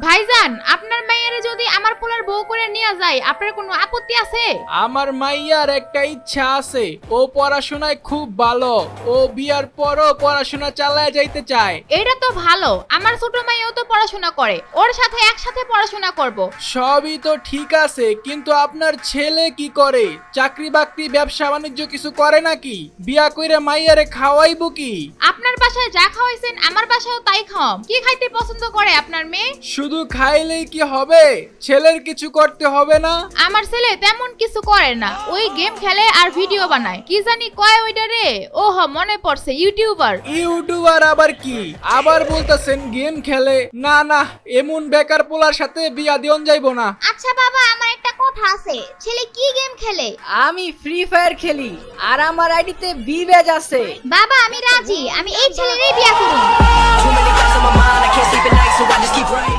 ভাইজান, আপনার মাইয়ারে যদি আমার পোলার বউ করে নিয়ে যায়, আপনার কোনো আপত্তি আছে? আমার মাইয়ার একটা ইচ্ছা আছে, ও পড়াশোনায় খুব ভালো, ও বিয়ার পরও পড়াশোনা চালায় যাইতে চায়। এটা তো ভালো, আমার ছোট মাইয়াও তো পড়াশোনা করে, ওর সাথে একসাথে পড়াশোনা করব। সবই তো ঠিক আছে, কিন্তু আপনার ছেলে কি করে? চাকরি বাকরি ব্যবসা বাণিজ্য কিছু করে নাকি? বিয়া কইরা মাইয়ারে খাওয়াইবো কি? আপনার বাসায় যা খাওয়াইছেন আমার বাসায়ও তাই খাওয়াম। কি খাইতে পছন্দ করে আপনার মেয়ে? শুধু খাইলেই কি হবে? ছেলের কিছু করতে হবে না? আমার ছেলে তেমন কিছু করে না, ওই গেম খেলে আর ভিডিও বানায়। কি জানি কয় ওইটা রে? ওহ, মনে পড়ছে, ইউটিউবার। ইউটিউবার আবার কি? আবার বলতেছেন গেম খেলে? না না, এমন বেকার পোলার সাথে বিয়া দিয়ন যাইবো না। আচ্ছা বাবা, আমার একটা কথা আছে, ছেলে কি গেম খেলে? আমি ফ্রি ফায়ার খেলি আর আমার আইডিতে বিবেজ আছে। বাবা আমি রাজি, আমি এই ছেলেরই বিয়ে করব। Too many thoughts on my mind, I can't sleep at night, so I just keep writing.